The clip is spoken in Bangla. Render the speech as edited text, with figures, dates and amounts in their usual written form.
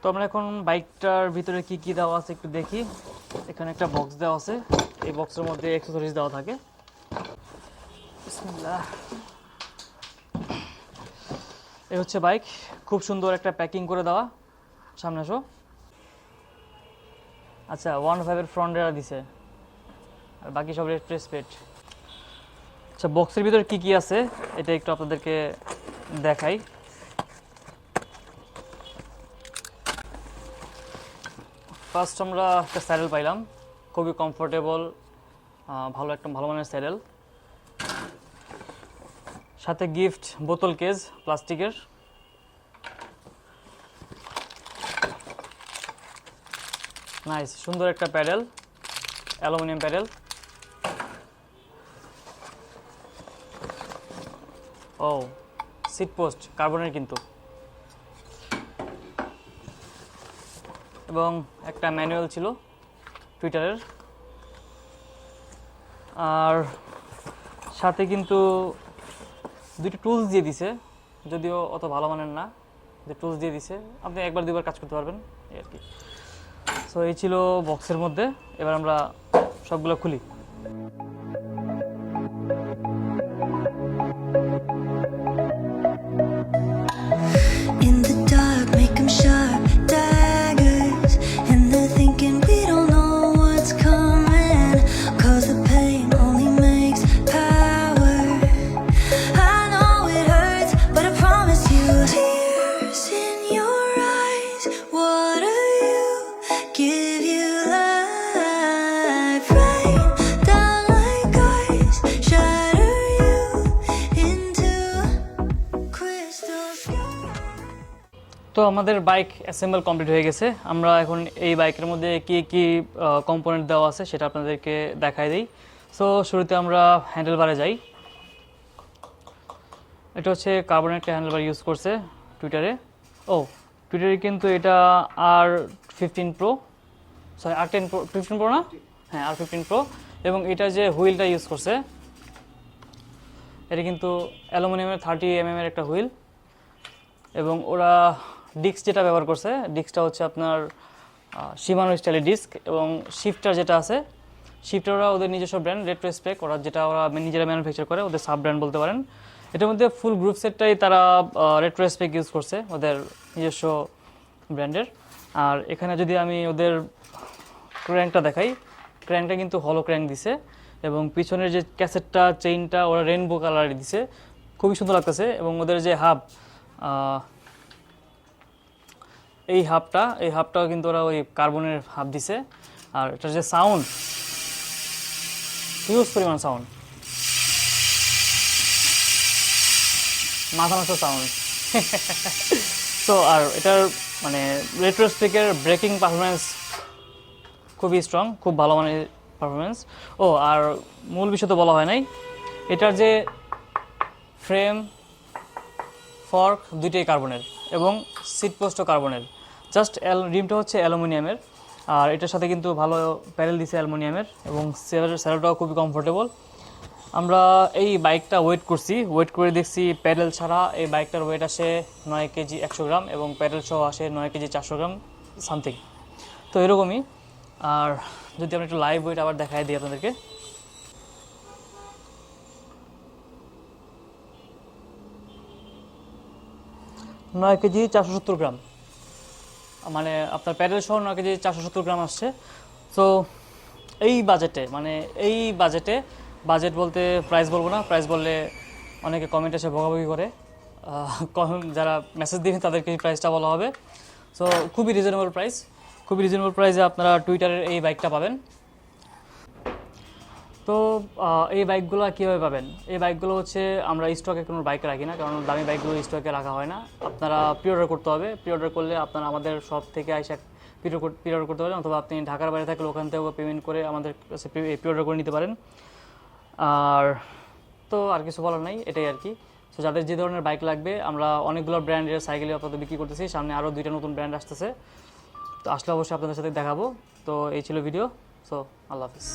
তো আমরা এখন বাইকটার ভিতরে কি কি দেওয়া আছে একটু দেখি। এখানে একটা বক্স দেওয়া আছে, এই বক্সের মধ্যে অ্যাকসেসরিজ দেওয়া থাকে। বিসমিল্লাহ। এই হচ্ছে বাইক, খুব সুন্দর একটা প্যাকিং করে দেওয়া। সামনে আসো। আচ্ছা 1.5 এর ফ্রন্ট রেয়ার দিছে, আর বাকি সব রেড প্রেস পেট। আচ্ছা বক্সের ভিতরে কি কি আছে এটা একটু আপনাদেরকে দেখাই। ফার্স্ট আমরা একটা স্যাডেল পাইলাম, খুবই কমফোর্টেবল, ভালো মানের স্যাডেল। সাথে গিফট বোতল কেস প্লাস্টিকের। নাইস, সুন্দর একটা প্যাডেল, অ্যালুমিনিয়াম প্যাডেল। ও সিট পোস্ট কার্বনের কিন্তু, এবং একটা ম্যানুয়াল ছিল টুইটারের। আর সাথে কিন্তু দুইটা টুলস দিয়ে দিছে, যদিও অত ভালো মানের না, যে টুলস দিয়ে দিছে আপনি একবার দুবার কাজ করতে পারবেন এই আর কি। সো এই ছিল বক্সের মধ্যে। এবার আমরা সবগুলো খুলি। In the dark, make 'em sharp daggers, and they're thinking we don't know what's coming, 'cause the pain only makes power. I know it hurts, but I promise you, tears in your eyes, water you, give you life, rain down like ice, shatter you into crystal sky. তো আমাদের বাইক অ্যাসেম্বল কমপ্লিট হয়ে গেছে। আমরা এখন এই বাইকের মধ্যে কি কি কম্পোনেন্ট দেওয়া আছে সেটা আপনাদেরকে দেখাই দিই। সো শুরুতে আমরা হ্যান্ডেলবারে যাই। এটা হচ্ছে কার্বনের একটা হ্যান্ডেলবার ইউজ করছে টুইটারে। টুইটারে কিন্তু এটা R15 Pro, sorry R10 Pro, 15 Pro না, হ্যাঁ R15 Pro। এবং এটা যে হুইলটা ইউজ করছে এটা কিন্তু অ্যালুমিনিয়ামের 30 mm এর একটা হুইল। এবং ওরা ডিস্ক যেটা ব্যবহার করছে, ডিস্কটা হচ্ছে আপনার শিমানো স্টাইলের ডিস্ক। এবং শিফটার যেটা আছে, শিফটার ওরা ওদের নিজস্ব ব্র্যান্ড রেট্রো স্পেক, ওরা যেটা ওরা নিজেরা ম্যানুফ্যাকচার করে, ওদের সাব ব্র্যান্ড বলতে পারেন। এটার মধ্যে ফুল গ্রুপ সেটটাই তারা রেট্রো স্পেক ইউজ করছে, ওদের নিজস্ব ব্র্যান্ডের। আর এখানে যদি আমি ওদের ক্র্যাঙ্কটা দেখাই, ক্র্যাঙ্কটা কিন্তু হলো ক্র্যাঙ্ক দিছে। এবং পিছনের যে ক্যাসেটটা চেইনটা ওরা রেনবো কালারে দিছে, খুবই সুন্দর লাগতেছে। এবং ওদের যে হাব, এই হাবটাও কিন্তু ওরা ওই কার্বনের হাব দিছে। আর এটার যে সাউন্ড, হিউজ পরিমাণ সাউন্ড, মাথা নষ্ট সাউন্ড। সো আর এটার মানে রেট্রোস্পেকের ব্রেকিং পারফরমেন্স খুবই স্ট্রং, খুব ভালো মানের পারফরমেন্স। আর মূল বিষয় তো বলা হয় নাই, এটার যে ফ্রেম ফর্ক দুইটাই কার্বনের এবং সিট পোস্টও কার্বনের। জাস্ট রিমটা হচ্ছে অ্যালুমিনিয়ামের। আর এটার সাথে কিন্তু ভালো প্যাডেল দিছে অ্যালুমিনিয়ামের, এবং স্যাডেলটাও খুবই কমফোর্টেবল। আমরা এই বাইকটা ওয়েট করে দেখছি প্যাডেল ছাড়া এই বাইকটার ওয়েট আসে 9 কেজি 100 গ্রাম, এবং প্যাডেল সহ আসে 9 কেজি 400 গ্রাম সামথিং। তো এরকমই। আর যদি আমরা একটু লাইভ ওয়েট আবার দেখাই দিই আপনাদেরকে, 9 কেজি 470 গ্রাম, মানে আপনার প্যাডেল সহ 9 কেজি 470 গ্রাম আসছে। তো এই বাজেটে বাজেট বলতে প্রাইস বলবো না, প্রাইস বললে অনেকে কমেন্ট এসে ভোগাভুগি করে, যারা মেসেজ দিবেন তাদেরকে এই প্রাইসটা বলা হবে। সো খুবই রিজনেবল প্রাইসে আপনারা টুইটারের এই বাইকটা পাবেন। তো এই বাইকগুলো কীভাবে পাবেন? এই বাইকগুলো হচ্ছে আমরা স্টকে কোনো বাইক রাখি না, কারণ দামি বাইকগুলো স্টকে রাখা হয় না। আপনারা প্রি অর্ডার করতে হবে। প্রি অর্ডার করলে আপনারা আমাদের শপ থেকে এসে প্রি অর্ডার করতে পারেন, অথবা আপনি ঢাকার বাইরে থাকলে ওখান থেকেও পেমেন্ট করে আমাদের কাছে প্রি অর্ডার করে নিতে পারেন। আর তো আর কিছু বলার নাই, এটাই আর কি। সো যাদের যে ধরনের বাইক লাগবে, আমরা অনেকগুলো ব্র্যান্ডের সাইকেলই আপাতত বিক্রি করতেছি, সামনে আরও 2টা নতুন ব্র্যান্ড আসতেছে। তো আসলে অবশ্যই আপনাদের সাথে দেখাবো। তো এই ছিল ভিডিও। সো আল্লাহ হাফিজ।